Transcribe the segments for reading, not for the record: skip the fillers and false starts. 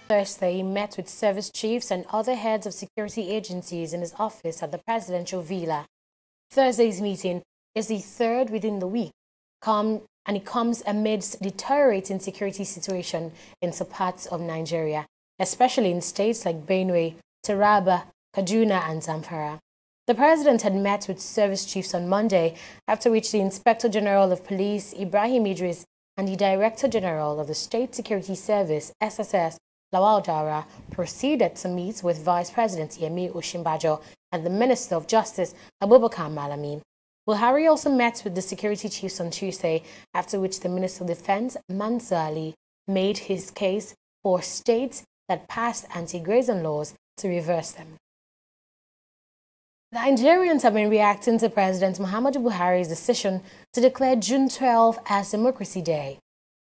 Thursday, he met with service chiefs and other heads of security agencies in his office at the presidential villa. Thursday's meeting is the third within the week, and it comes amidst deteriorating security situation in some parts of Nigeria, especially in states like Benue, Taraba, Kaduna, and Zamfara. The president had met with service chiefs on Monday, after which the Inspector General of Police, Ibrahim Idris, and the Director General of the State Security Service, SSS, Lawal Dara, proceeded to meet with Vice President Yemi Osinbajo and the Minister of Justice, Abubakar Malami. Buhari also met with the security chiefs on Tuesday, after which the Minister of Defense, Mansur Ali, made his case for states that passed anti-grazing laws to reverse them. Nigerians have been reacting to President Muhammadu Buhari's decision to declare June 12 as Democracy Day.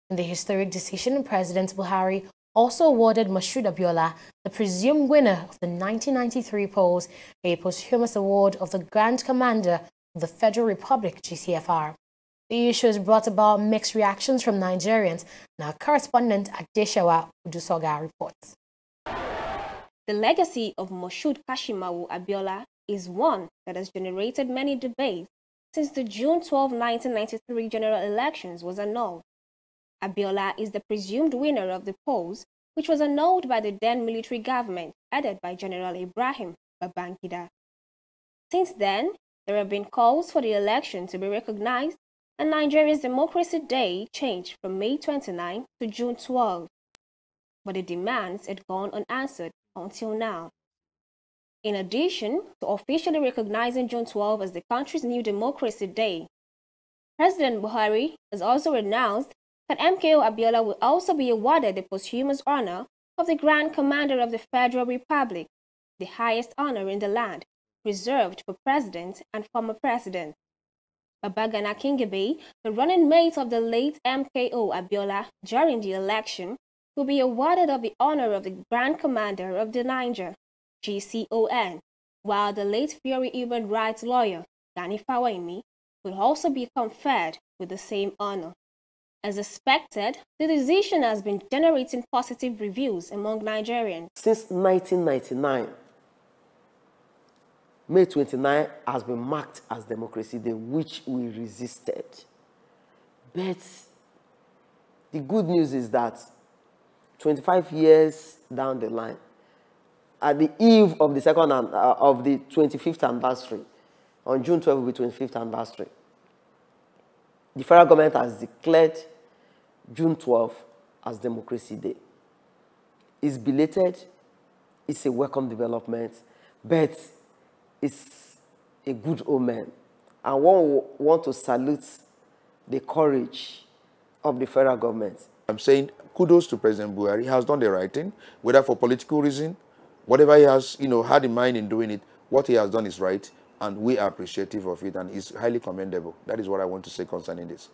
In the historic decision, President Buhari also awarded Moshood Abiola, the presumed winner of the 1993 polls, a posthumous award of the Grand Commander of the Federal Republic, GCFR. The issue has brought about mixed reactions from Nigerians, and our correspondent Adeshawa Udusoga reports. The legacy of Moshood Kashimawo Abiola is one that has generated many debates since the June 12, 1993 general elections was annulled. Abiola is the presumed winner of the polls, which was annulled by the then military government headed by General Ibrahim Babangida. Since then, there have been calls for the election to be recognized, and Nigeria's Democracy Day changed from May 29 to June 12. But the demands had gone unanswered until now. In addition to officially recognizing June 12 as the country's new Democracy Day, President Buhari has also announced that MKO Abiola will also be awarded the posthumous honor of the Grand Commander of the Federal Republic, the highest honor in the land, reserved for presidents and former presidents. Babagana Kingibe, the running mate of the late MKO Abiola during the election, will be awarded of the honor of the Grand Commander of the Niger, GCON, while the late Fury human rights lawyer, Gani Fawehinmi, will also be conferred with the same honor. As expected, the decision has been generating positive reviews among Nigerians. Since 1999, May 29 has been marked as Democracy Day, which we resisted. But the good news is that 25 years down the line, at the eve of the of the 25th anniversary, on June 12 will be 25th anniversary, the federal government has declared June 12 as Democracy Day. It's belated, it's a welcome development, but it's a good omen. And one want to salute the courage of the federal government. I'm saying kudos to President Buhari. He has done the right thing, whether for political reason, whatever he has, had in mind in doing it, what he has done is right, and we are appreciative of it, and it's highly commendable. That is what I want to say concerning this.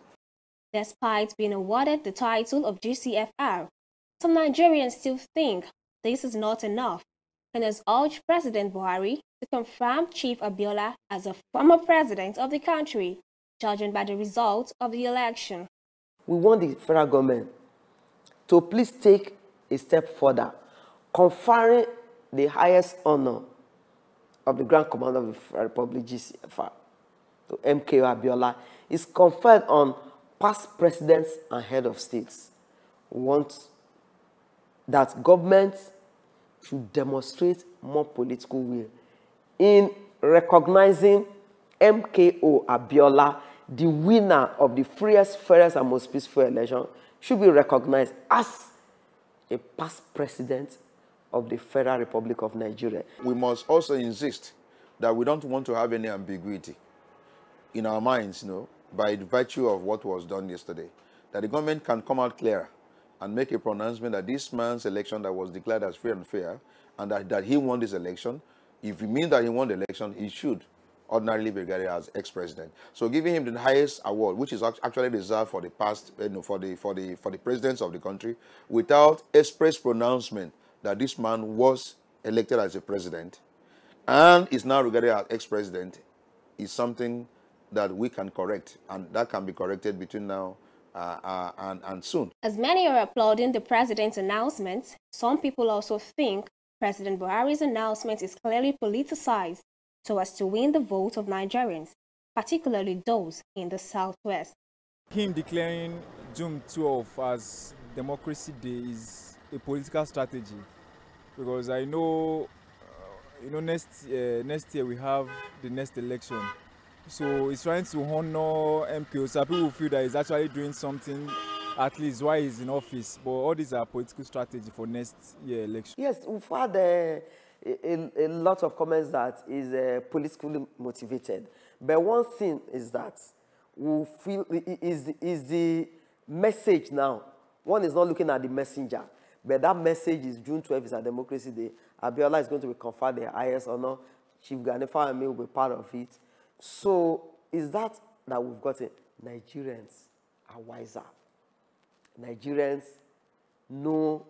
Despite being awarded the title of GCFR, some Nigerians still think this is not enough, and has urged President Buhari to confirm Chief Abiola as a former president of the country, judging by the results of the election. We want the federal government to please take a step further, conferring the highest honor of the Grand Commander of the Federal Republic, GCFR, to MKO Abiola, is conferred on past presidents and head of states. We want that government should demonstrate more political will in recognizing MKO Abiola, the winner of the freest, fairest, and most peaceful election, should be recognized as a past president of the Federal Republic of Nigeria. We must also insist that we don't want to have any ambiguity in our minds, by virtue of what was done yesterday, that the government can come out clearer and make a pronouncement that this man's election that was declared as free and fair, and that he won this election, if it means that he won the election, he should ordinarily be regarded as ex-president. So giving him the highest award, which is actually reserved for the past, for the presidents of the country, without express pronouncement that this man was elected as a president and is now regarded as ex-president, is something that we can correct, and that can be corrected between now and soon. As many are applauding the president's announcement, some people also think President Buhari's announcement is clearly politicized so as to win the vote of Nigerians, particularly those in the Southwest. Him declaring June 12 as Democracy Day is a political strategy, because I know, next year we have the next election. So he's trying to honor MKO. So people feel that he's actually doing something, at least while he's in office. But all these are political strategy for next year election. Yes, we've had a lot of comments that is politically motivated. But one thing is that we feel is the message now. One is not looking at the messenger, but that message is June 12 is a Democracy Day. Abiola is going to be conferred the highest honor. Chief Ganifa and me will be part of it. So is that we've got it? Nigerians are wiser. Nigerians know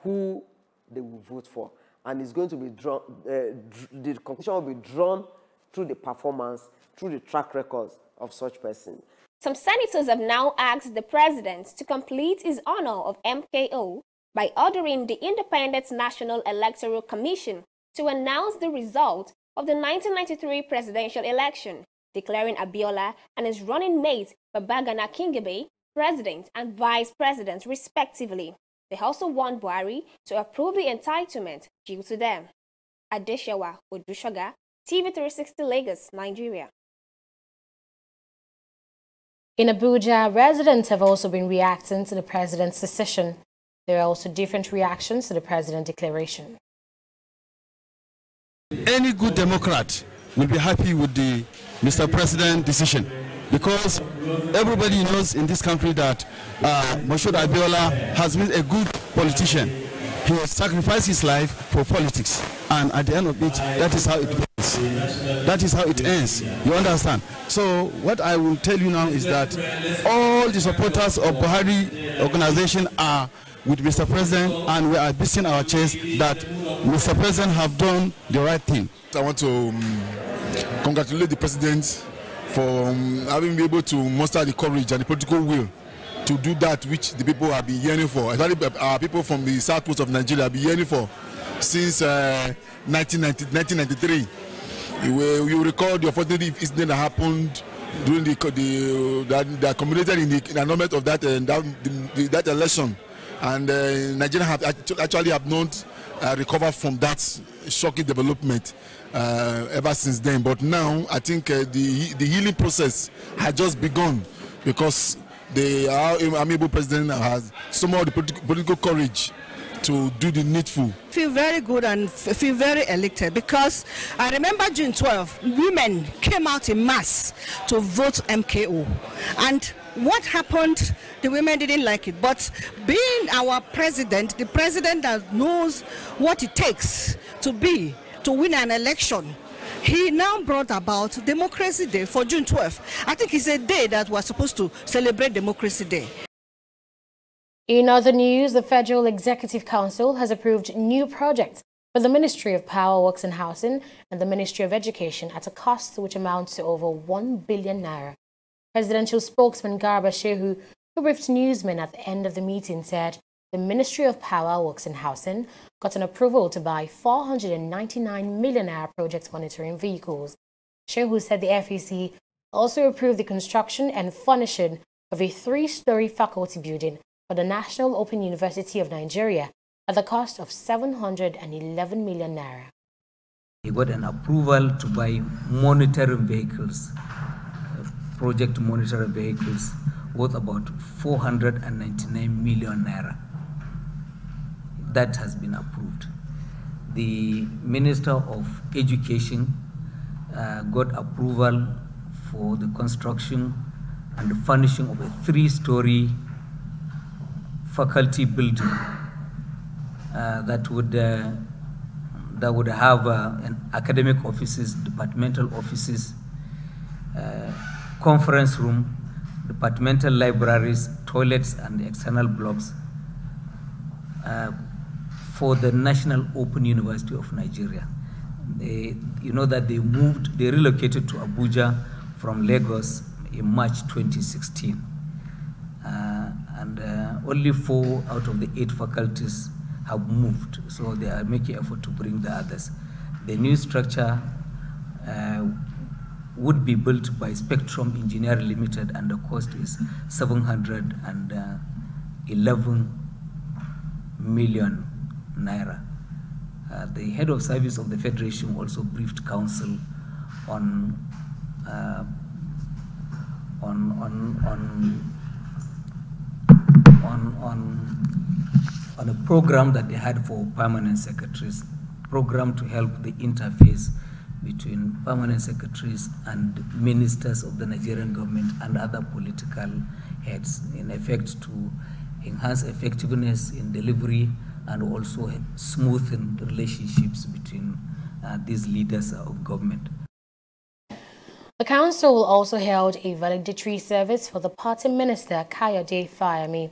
who they will vote for. And it's going to be drawn, the conclusion will be drawn through the performance, through the track records of such persons. Some senators have now asked the president to complete his honor of MKO by ordering the Independent National Electoral Commission to announce the result of the 1993 presidential election, declaring Abiola and his running mate Babagana Kingibe president and vice president respectively. They also want Buhari to approve the entitlement due to them. Adeshawa Odushoga, TV360 Lagos, Nigeria. In Abuja, residents have also been reacting to the president's decision. There are also different reactions to the president's declaration. Any good Democrat will be happy with the Mr. President decision, because everybody knows in this country that Moshood Abiola has been a good politician. He has sacrificed his life for politics, and at the end of it, that is how it ends. That is how it ends. You understand? So what I will tell you now is that all the supporters of Buhari organization are with Mr. President, and we are beating our chest that Mr. President have done the right thing. I want to congratulate the President for having been able to muster the courage and the political will to do that which the people have been yearning for. Especially our people from the southwest of Nigeria have been yearning for since 1993. You recall the unfortunate incident that happened during that culminated in the annulment of that election. And Nigeria have actually not recovered from that shocking development ever since then. But now I think the healing process has just begun, because the amiable president has some of the political courage to do the needful. I feel very good and feel very elated, because I remember June 12, women came out in mass to vote MKO. And what happened, the women didn't like it. But being our president, the president that knows what it takes to win an election, he now brought about Democracy Day for June 12. I think it's a day that we're supposed to celebrate Democracy Day. In other news, the Federal Executive Council has approved new projects for the Ministry of Power, Works and Housing and the Ministry of Education at a cost which amounts to over 1 billion naira. Presidential spokesman Garba Shehu, who briefed newsmen at the end of the meeting, said the Ministry of Power, Works and Housing got an approval to buy 499 million naira project monitoring vehicles. Shehu said the FEC also approved the construction and furnishing of a 3-story faculty building for the National Open University of Nigeria at the cost of 711 million naira. He got an approval to buy monitoring vehicles, project monitoring vehicles, worth about 499 million naira. That has been approved. The Minister of Education got approval for the construction and the furnishing of a 3-story faculty building that would have an academic offices, departmental offices, conference room, departmental libraries, toilets, and external blocks for the National Open University of Nigeria. You know that they relocated to Abuja from Lagos in March 2016. only 4 out of the 8 faculties have moved, so they are making effort to bring the others. The new structure would be built by Spectrum Engineering Limited, and the cost is 711 million naira. The head of service of the Federation also briefed council on a program that they had for permanent secretaries, program to help the interface between permanent secretaries and ministers of the Nigerian government and other political heads, in effect to enhance effectiveness in delivery and also smoothen relationships between these leaders of government. The council also held a valedictory service for the party minister, Kayode Fayemi.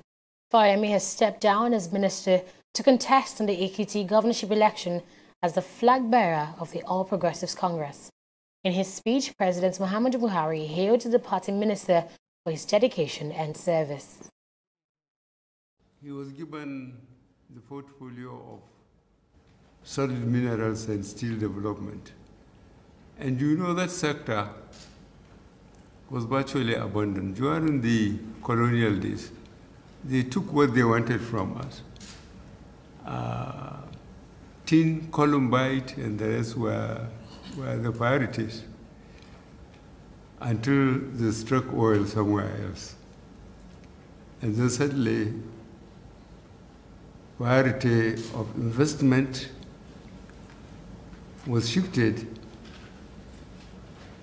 Fayemi has stepped down as minister to contest in the Ekiti governorship election as the flag bearer of the All Progressives Congress. In his speech, President Muhammadu Buhari hailed the party minister for his dedication and service. He was given the portfolio of solid minerals and steel development. And you know that sector was virtually abandoned. During the colonial days, they took what they wanted from us. Tin, columbite, and the rest were the priorities until they struck oil somewhere else. And then suddenly, priority of investment was shifted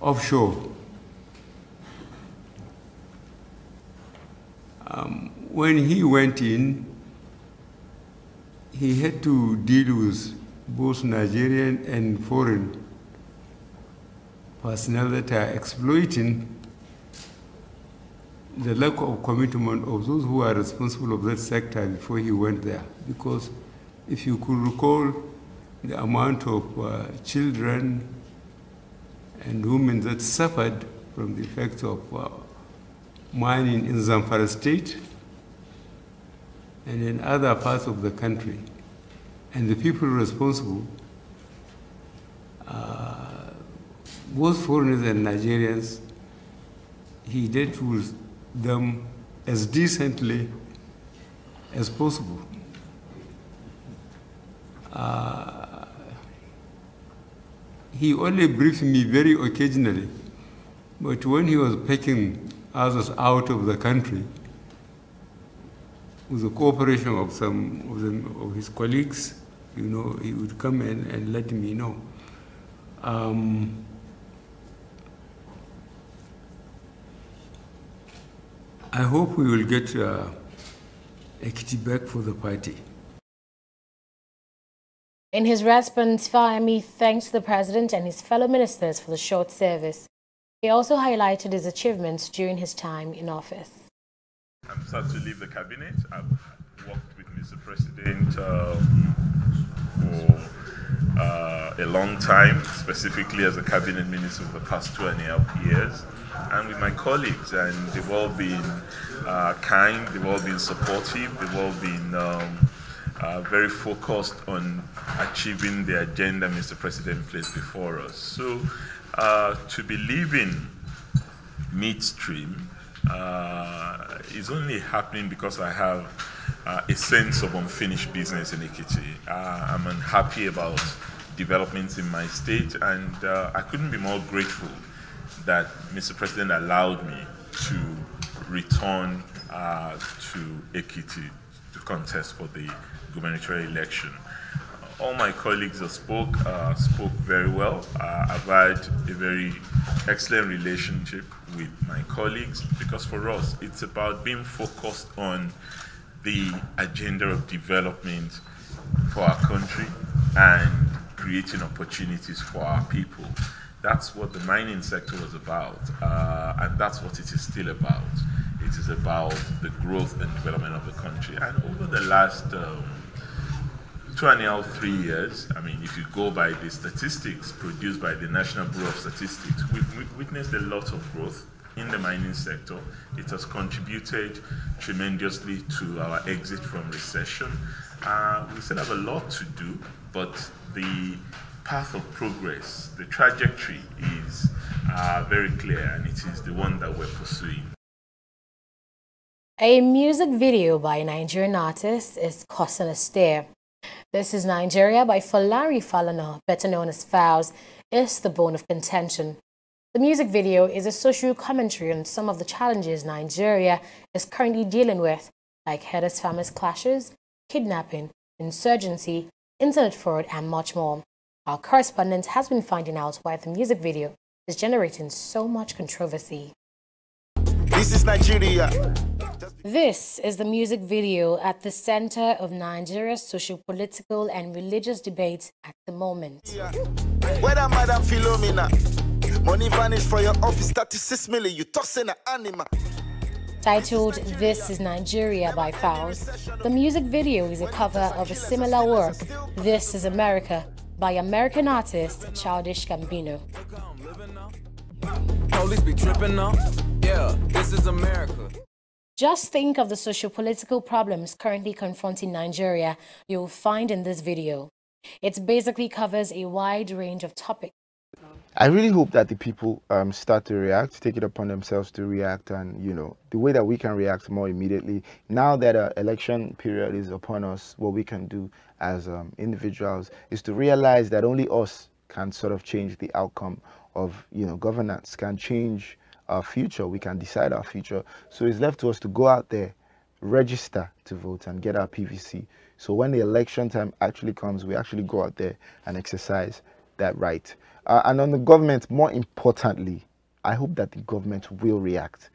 offshore. When he went in, he had to deal with both Nigerian and foreign personnel that are exploiting the lack of commitment of those who are responsible of that sector before he went there. Because if you could recall the amount of children and women that suffered from the effects of mining in Zamfara State and in other parts of the country, and the people responsible, both foreigners and Nigerians, he dealt with them as decently as possible. He only briefed me very occasionally, but when he was picking others out of the country, with the cooperation of some of his colleagues, you know, he would come in and let me know. I hope we will get Ekiti back for the party. In his response, Fayemi thanked the president and his fellow ministers for the short service. He also highlighted his achievements during his time in office. I'm sad to leave the cabinet. I've worked with Mr. President for a long time, specifically as a cabinet minister for the past 2.5 years, and with my colleagues, and they've all been kind, they've all been supportive, they've all been very focused on achieving the agenda Mr. President placed before us. So to be leaving midstream is only happening because I have a sense of unfinished business in Ekiti. I'm unhappy about developments in my state, and I couldn't be more grateful that Mr. President allowed me to return to Ekiti to contest for the gubernatorial election. All my colleagues that spoke very well. I've had a very excellent relationship with my colleagues, because for us, it's about being focused on the agenda of development for our country and creating opportunities for our people. That's what the mining sector was about, and that's what it is still about. It is about the growth and development of the country. And over the last 2.5, 3 years, I mean, if you go by the statistics produced by the National Bureau of Statistics, we've witnessed a lot of growth. in the mining sector. It has contributed tremendously to our exit from recession. We still have a lot to do, but the path of progress, the trajectory is very clear, and it is the one that we're pursuing. A music video by a Nigerian artist is causing a stir. This is Nigeria by Falari Falana, better known as Falz, is the bone of contention. The music video is a social commentary on some of the challenges Nigeria is currently dealing with, like herders farmers clashes, kidnapping, insurgency, internet fraud, and much more. Our correspondent has been finding out why the music video is generating so much controversy. This is Nigeria. This is the music video at the center of Nigeria's socio-political and religious debates at the moment. Whether Madam Philomena, money vanish for your office, 36 million, you tossing an animal. Titled This is Nigeria by Falz, the music video is a cover of a similar work, This is America, by American artist Childish Gambino. Police be tripping now. Yeah, this is America. Just think of the socio-political problems currently confronting Nigeria you'll find in this video. It basically covers a wide range of topics. I really hope that the people start to react, take it upon themselves to react, and the way that we can react more immediately. Now that an election period is upon us, what we can do as individuals is to realize that only us can sort of change the outcome of governance, can change our future. We can decide our future. So it's left to us to go out there, register to vote, and get our PVC. So when the election time actually comes, we actually go out there and exercise that right. And on the government, more importantly, I hope that the government will react,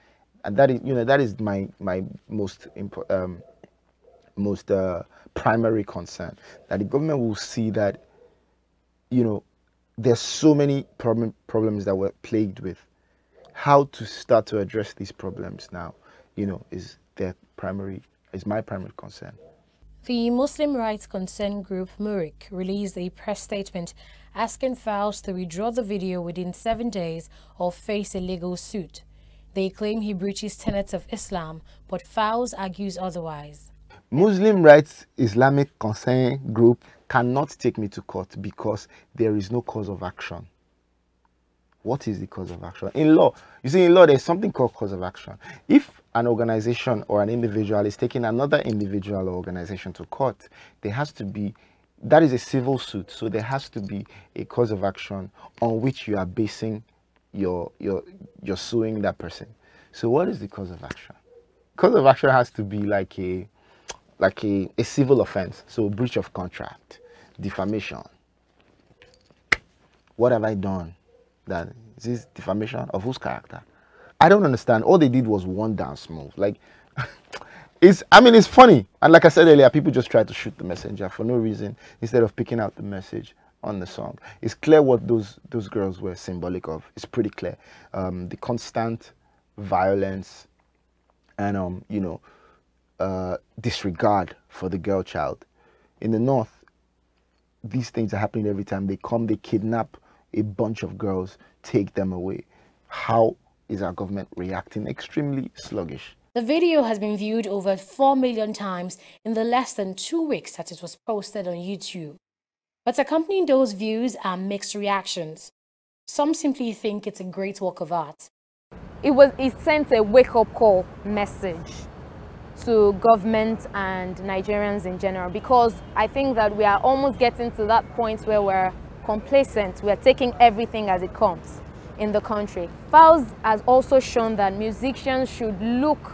and that is my most primary concern. That the government will see that there's so many problems that we're plagued with. How to start to address these problems now, is my primary concern. The Muslim rights concern group Murik released a press statement asking Falz to withdraw the video within 7 days or face a legal suit. They claim he breaches tenets of Islam, but Falz argues otherwise. Muslim rights Islamic concern group cannot take me to court because there is no cause of action. What is the cause of action? In law, you see, in law, there's something called cause of action. If an organization or an individual is taking another individual or organization to court, there has to be, that is a civil suit, so there has to be a cause of action on which you are basing you're suing that person. So what is the cause of action? Cause of action has to be like a civil offense, so breach of contract, defamation. What have I done? That is this defamation of whose character? I don't understand. All they did was one dance move. Like, it's funny. And like I said earlier, people just try to shoot the messenger for no reason instead of picking out the message on the song. It's clear what those girls were symbolic of. It's pretty clear. The constant violence and disregard for the girl child. In the north, these things are happening every time. They come, they kidnap a bunch of girls, take them away. How is our government reacting? Extremely sluggish. The video has been viewed over 4 million times in the less than 2 weeks that it was posted on YouTube. But accompanying those views are mixed reactions. Some simply think it's a great work of art. It sent a wake-up call message to government and Nigerians in general, because I think that we are almost getting to that point where we're complacent. We are taking everything as it comes in the country. Falz has also shown that musicians should look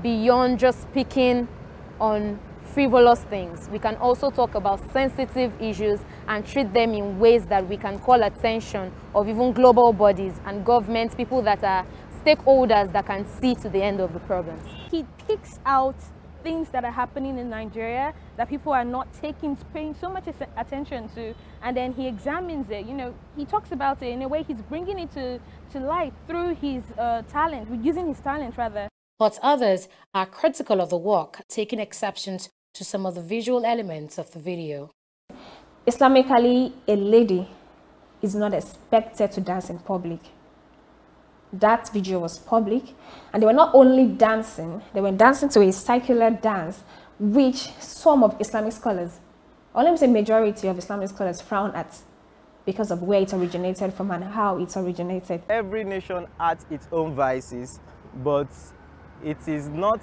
beyond just speaking on frivolous things. We can also talk about sensitive issues and treat them in ways that we can call attention of even global bodies and governments, people that are stakeholders that can see to the end of the problems. He picks out things that are happening in Nigeria that people are not paying so much attention to, and then he examines it. He talks about it in a way. He's bringing it to light through his talent, using his talent rather. But others are critical of the work, taking exceptions to some of the visual elements of the video. Islamically, a lady is not expected to dance in public. that video was public, and they were not only dancing, they were dancing to a secular dance, which some of Islamic scholars, or let me say majority of Islamic scholars, frown at because of where it originated from and how it originated. Every nation has its own vices, but it is not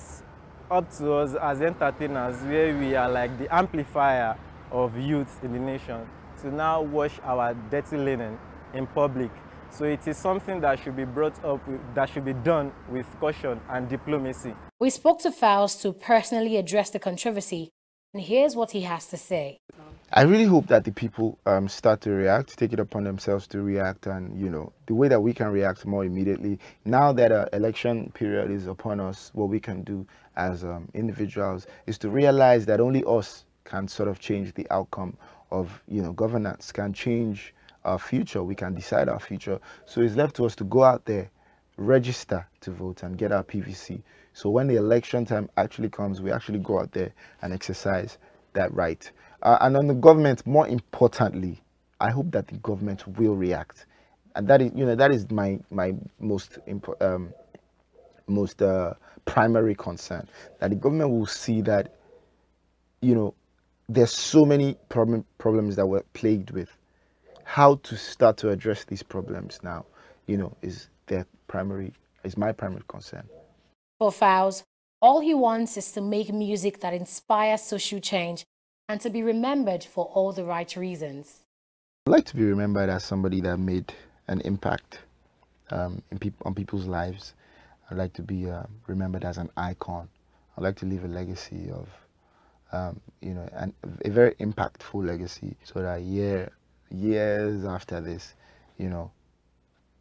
up to us as entertainers, where we are like the amplifier of youth in the nation, to now wash our dirty linen in public. So it is something that should be brought up, that should be done with caution and diplomacy. We spoke to Fowles to personally address the controversy, and here's what he has to say. I really hope that the people start to react, take it upon themselves to react, and the way that we can react more immediately. Now that election period is upon us, what we can do as individuals is to realize that only us can sort of change the outcome of governance, can change our future. We can decide our future. So it's left to us to go out there, register to vote, and get our PVC. So when the election time actually comes, we actually go out there and exercise that right. And on the government, more importantly, I hope that the government will react, and that is my most primary concern. That the government will see that there's so many problems that we're plagued with. How to start to address these problems now, is my primary concern. For Fowles, all he wants is to make music that inspires social change and to be remembered for all the right reasons. I'd like to be remembered as somebody that made an impact on people's lives. I'd like to be remembered as an icon. I'd like to leave a legacy of, a very impactful legacy, so that years after this,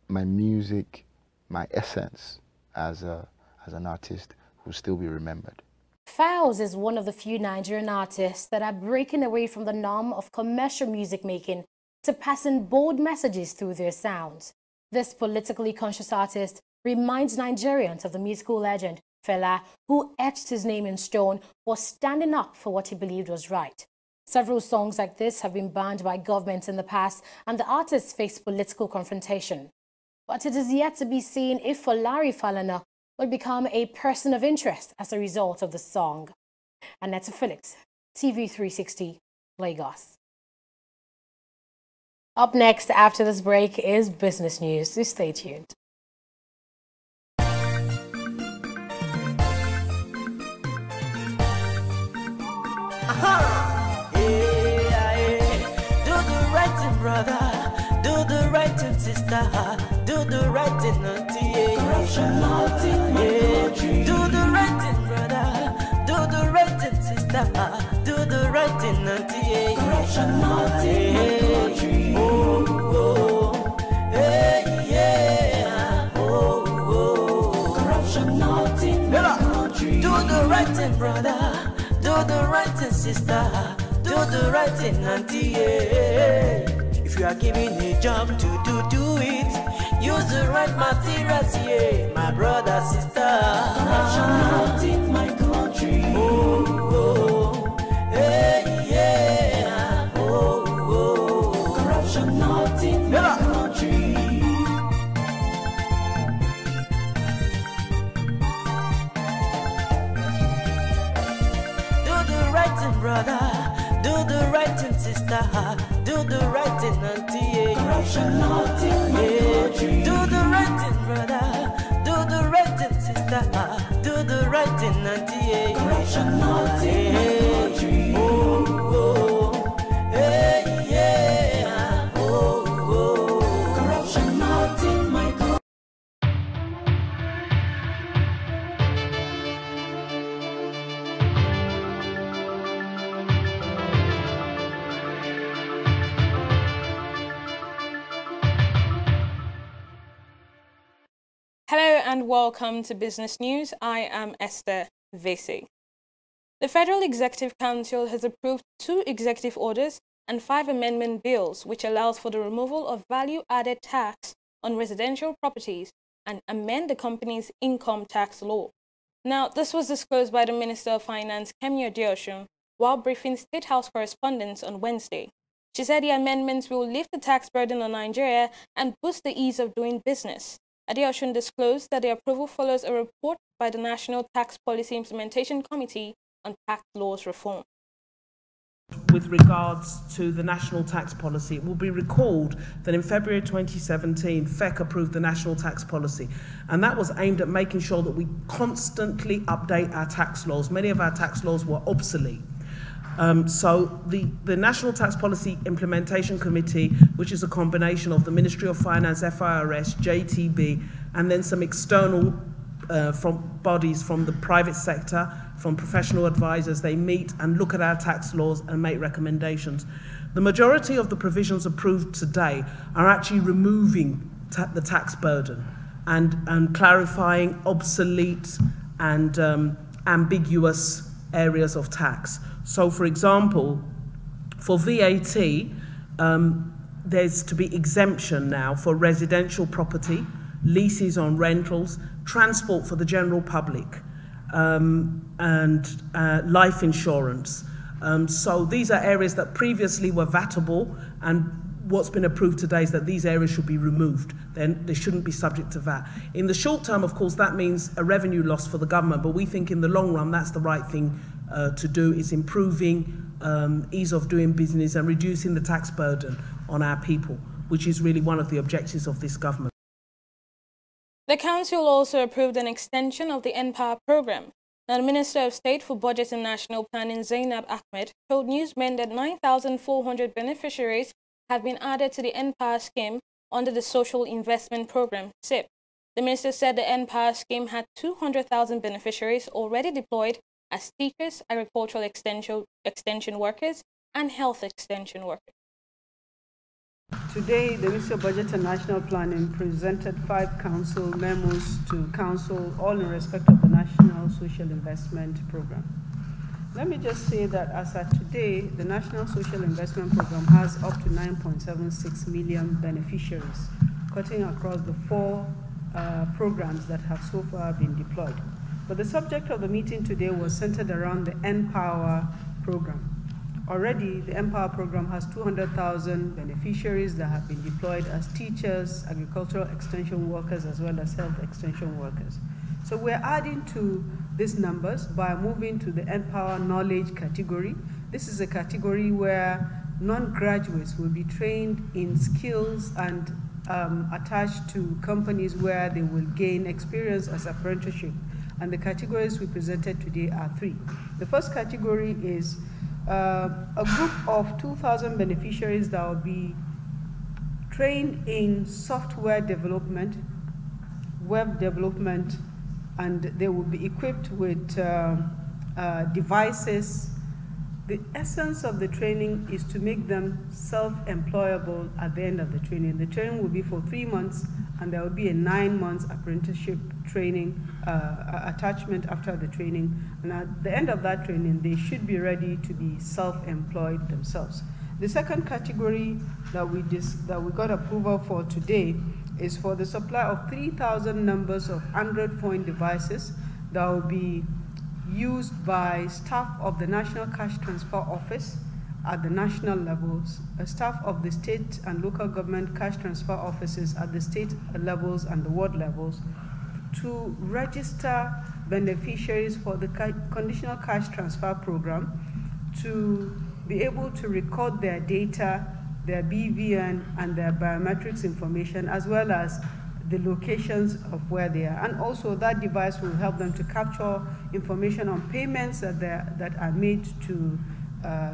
my music, my essence as an artist will still be remembered. Fowles is one of the few Nigerian artists that are breaking away from the norm of commercial music making to passing bold messages through their sounds. This politically conscious artist reminds Nigerians of the musical legend Fela, who etched his name in stone for standing up for what he believed was right. Several songs like this have been banned by governments in the past, and the artists face political confrontation. But it is yet to be seen if Larry Falana would become a person of interest as a result of the song. Annette Felix, TV360, Lagos. Up next after this break is business news, so stay tuned. Do the right thing, brother. Do the right thing, sister. Do the right thing, auntie. Corruption not in my country. Do the right thing, brother. Do the right thing, sister. Do the right thing, auntie. Corruption not in my country. Oh, hey, yeah. Oh. Corruption not in my country. Do the right thing, brother. Do the right thing, sister. Do the right thing, auntie. If you are given a job to do it, use the right materials, yeah, my brother, sister. Corruption not in my country. Oh, hey, yeah. Oh. Corruption not in my country. Do the right thing, brother. Do the right thing, sister. Do the right thing, auntie. Corruption not in my country. Do the right thing, brother. Do the right thing, sister. Do the right thing, auntie. Corruption not in my country. Oh, hey, yeah. Oh. Corruption not in my country. Hello and welcome to Business News. I am Esther Vesi. The Federal Executive Council has approved 2 executive orders and 5 amendment bills, which allows for the removal of value-added tax on residential properties and amend the company's income tax law. Now, this was disclosed by the Minister of Finance, Kemi Adeosun, while briefing State House correspondents on Wednesday. She said the amendments will lift the tax burden on Nigeria and boost the ease of doing business. Adeosun disclosed that the approval follows a report by the National Tax Policy Implementation Committee on Tax Laws Reform. With regards to the national tax policy, it will be recalled that in February 2017, FEC approved the national tax policy, and that was aimed at making sure that we constantly update our tax laws. Many of our tax laws were obsolete. So the National Tax Policy Implementation Committee, which is a combination of the Ministry of Finance, FIRS, JTB, and then some external bodies from the private sector, from professional advisors, they meet and look at our tax laws and make recommendations. The majority of the provisions approved today are actually removing the tax burden and clarifying obsolete and ambiguous areas of tax. So, for example, for VAT, there's to be exemption now for residential property, leases on rentals, transport for the general public, and life insurance. So these are areas that previously were VATable, and what's been approved today is that these areas should be removed. Then they shouldn't be subject to VAT. In the short term, of course, that means a revenue loss for the government, but we think in the long run that's the right thing to do. Is improving ease of doing business and reducing the tax burden on our people, which is really one of the objectives of this government. The Council also approved an extension of the NPower program. Now, the Minister of State for Budget and National Planning, Zainab Ahmed, told newsmen that 9,400 beneficiaries have been added to the NPower scheme under the Social Investment Program, SIP. The Minister said the NPower scheme had 200,000 beneficiaries already deployed as teachers, agricultural extension workers, and health extension workers. Today, the Ministry of Budget and National Planning presented 5 council memos to council, all in respect of the National Social Investment Program. Let me just say that as at today, the National Social Investment Program has up to 9.76 million beneficiaries, cutting across the 4 programs that have so far been deployed. But the subject of the meeting today was centered around the NPower program. Already, the NPower program has 200,000 beneficiaries that have been deployed as teachers, agricultural extension workers, as well as health extension workers. So we're adding to these numbers by moving to the NPower knowledge category. This is a category where non-graduates will be trained in skills and attached to companies where they will gain experience as apprenticeship. And the categories we presented today are 3. The first category is a group of 2,000 beneficiaries that will be trained in software development, web development, and they will be equipped with devices. The essence of the training is to make them self-employable at the end of the training. The training will be for 3 months, and there will be a 9-month apprenticeship training attachment after the training. And at the end of that training, they should be ready to be self-employed themselves. The second category that we got approval for today is for the supply of 3,000 numbers of Android phone devices that will be used by staff of the National Cash Transfer Office at the national levels, staff of the state and local government cash transfer offices at the state levels and the ward levels, to register beneficiaries for the conditional cash transfer program, to be able to record their data, their BVN, and their biometrics information, as well as the locations of where they are. And also that device will help them to capture information on payments that are made to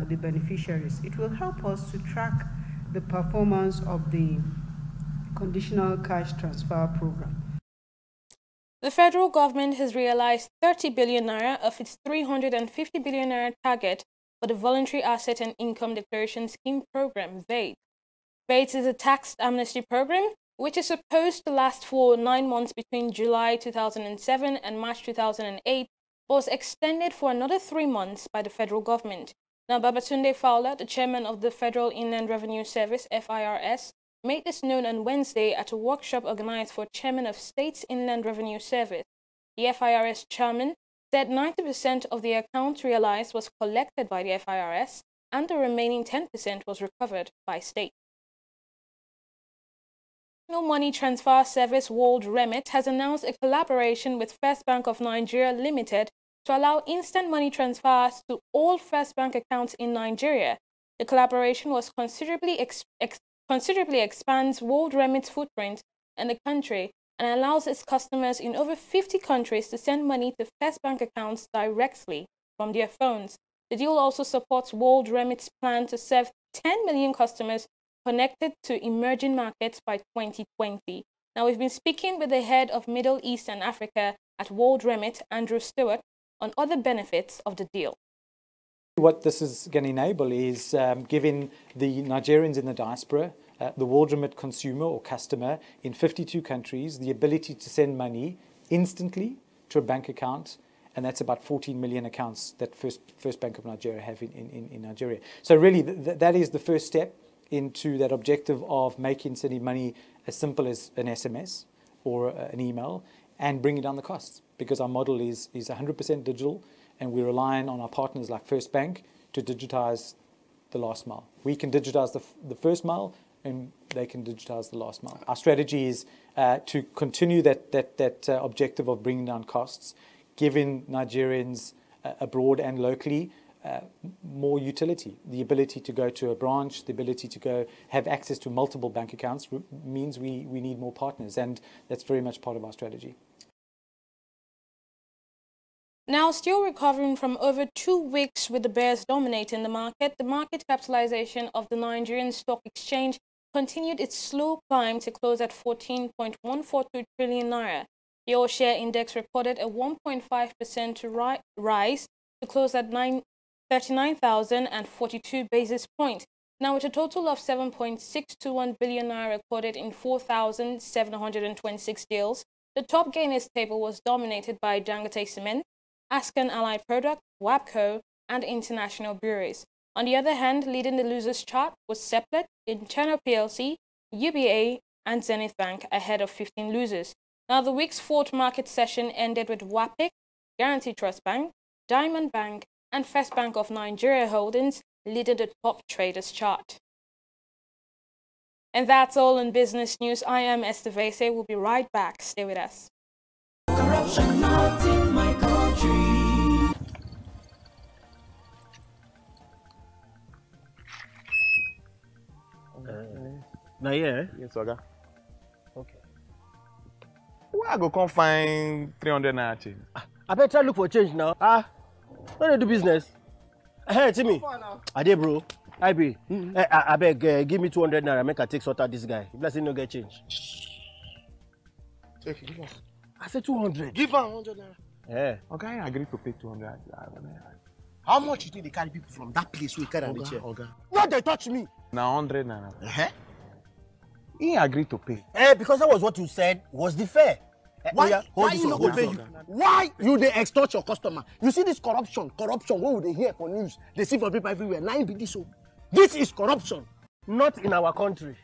the beneficiaries. It will help us to track the performance of the conditional cash transfer program. The federal government has realized 30 billion naira of its 350 billion naira target for the Voluntary Asset and Income Declaration Scheme program, VADE. VADE is a tax amnesty program which is supposed to last for 9 months between July 2007 and March 2008, but was extended for another 3 months by the federal government. Now, Babatunde Fowler, the chairman of the Federal Inland Revenue Service, FIRS, made this known on Wednesday at a workshop organized for chairman of State's Inland Revenue Service. The FIRS chairman said 90% of the accounts realized was collected by the FIRS and the remaining 10% was recovered by state. Money transfer service World Remit has announced a collaboration with First Bank of Nigeria Limited to allow instant money transfers to all First Bank accounts in Nigeria. The collaboration was considerably expands World Remit's footprint in the country and allows its customers in over 50 countries to send money to First Bank accounts directly from their phones. The deal also supports World Remit's plan to serve 10 million customers connected to emerging markets by 2020. Now, we've been speaking with the head of Middle East and Africa at World Remit, Andrew Stewart, on other benefits of the deal. What this is going to enable is giving the Nigerians in the diaspora, the World Remit consumer or customer in 52 countries, the ability to send money instantly to a bank account, and that's about 14 million accounts that First Bank of Nigeria have in Nigeria. So really, that is the first step into that objective of making sending money as simple as an SMS or an email and bringing down the costs, because our model is 100% digital, and we're relying on our partners like First Bank to digitize the last mile. We can digitize the first mile, and they can digitize the last mile. Our strategy is to continue that objective of bringing down costs, giving Nigerians abroad and locally more utility. The ability to go to a branch, the ability to go have access to multiple bank accounts means we need more partners, and that's very much part of our strategy. Now, still recovering from over 2 weeks with the bears dominating the market capitalization of the Nigerian Stock Exchange continued its slow climb to close at 14.142 trillion naira. The all-share index recorded a 1.5% rise to close at 39,042 basis points. Now, with a total of 7.621 billion naira recorded in 4,726 deals, the top gainers table was dominated by Dangote Cement, Ascan Allied Product, WAPCO, and International Breweries. On the other hand, leading the losers chart was Seplat, Internal PLC, UBA, and Zenith Bank ahead of 15 losers. Now, the week's fourth market session ended with WAPIC, Guarantee Trust Bank, Diamond Bank, and First Bank of Nigeria Holdings leading the top traders chart. And that's all in business news. I am Esther Vese. We'll be right back. Stay with us. Corruption not in my country. Now, yeah? Yes, Oga. Okay. Where I go come find 300 naira change? I better try look for change now. When they do business? Hey, Timmy. Ade, bro. I be. I beg, give me 200 naira. Make I take sort out this guy. If let's say no get change. Take it, give us. I said 200. Give her 100 naira. Yeah. Okay, I agree to pay 200. How much you think they carry people from that place we carry on the chair? Okay. Why they touch me? Now 100 naira. He agreed to pay. Because that was what you said was the fair. Why you not go pay you? Why you they extort your customer? You see this corruption, what would they hear for news? They see for people everywhere. Now be this so. This is corruption, not in our country.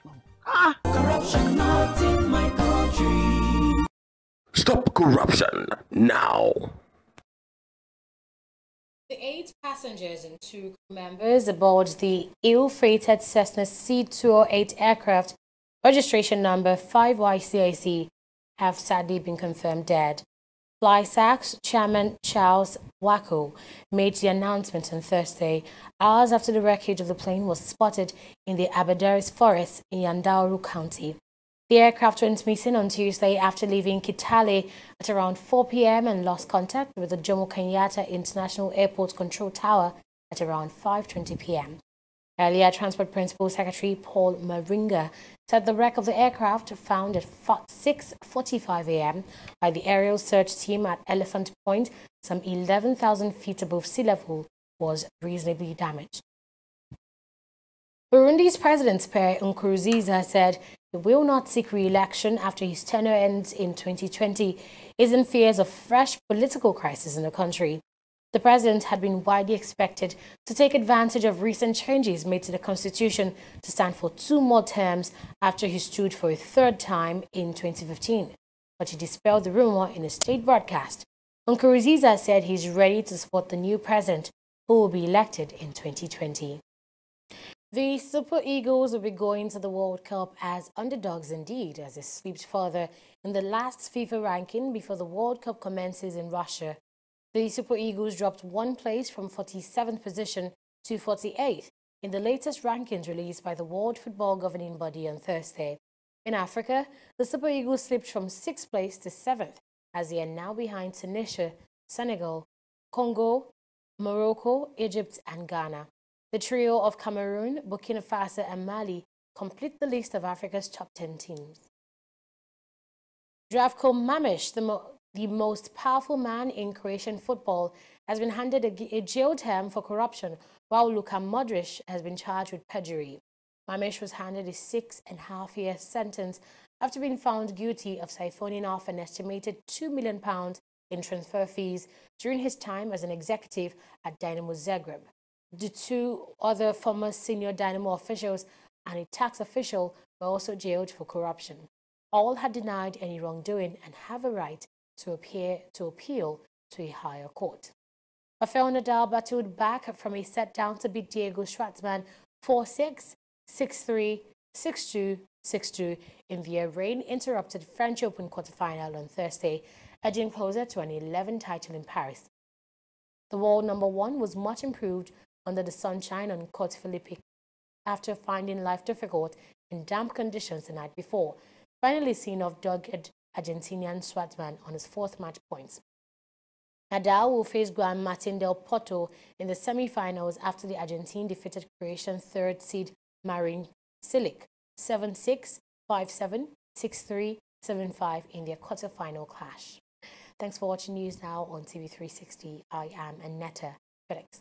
Corruption not in my country. Stop corruption now. The 8 passengers and 2 crew members aboard the ill-fated Cessna C208 aircraft, registration number 5YCIC, have sadly been confirmed dead. FlySAC's chairman Charles Wako made the announcement on Thursday, hours after the wreckage of the plane was spotted in the Aberdaris Forest in Yandauru County. The aircraft went missing on Tuesday after leaving Kitale at around 4 p.m. and lost contact with the Jomo Kenyatta International Airport Control Tower at around 5:20 p.m. Earlier, Transport Principal Secretary Paul Maringa said the wreck of the aircraft, found at 6:45 a.m. by the aerial search team at Elephant Point, some 11,000 feet above sea level, was reasonably damaged. Burundi's President Pierre Nkurunziza said he will not seek re-election after his tenure ends in 2020, is in fears of fresh political crisis in the country. The president had been widely expected to take advantage of recent changes made to the constitution to stand for 2 more terms after he stood for a 3rd time in 2015. But he dispelled the rumor in a state broadcast. Nkurunziza said he's ready to support the new president who will be elected in 2020. The Super Eagles will be going to the World Cup as underdogs indeed, as they slipped further in the last FIFA ranking before the World Cup commences in Russia. The Super Eagles dropped one place from 47th position to 48th in the latest rankings released by the World Football Governing Body on Thursday. In Africa, the Super Eagles slipped from 6th place to 7th, as they are now behind Tunisia, Senegal, Congo, Morocco, Egypt and Ghana. The trio of Cameroon, Burkina Faso and Mali complete the list of Africa's top 10 teams. Zdravko Mamić, the most powerful man in Croatian football, has been handed a jail term for corruption, while Luka Modric has been charged with perjury. Mamić was handed a 6.5-year sentence after being found guilty of siphoning off an estimated £2 million in transfer fees during his time as an executive at Dynamo Zagreb. The two other former senior Dynamo officials and a tax official were also jailed for corruption. All had denied any wrongdoing and have a right to appeal to a higher court. Rafael Nadal battled back from a set down to beat Diego Schwartzman 4-6, 6-3, 6-2, 6-2 in the rain-interrupted French Open quarterfinal on Thursday, edging closer to an 11th title in Paris. The world number one was much improved under the sunshine on Cote Philippe after finding life difficult in damp conditions the night before, finally seeing off dogged Argentinian Schwartzman on his fourth match points. Nadal will face Juan Martín del Potro in the semi-finals after the Argentine defeated Croatian third seed Marin Cilic 7-6, 5-7, 6-3, 7-5 in their quarter-final clash. Thanks for watching News Now on TV360. I am Annetta Felix.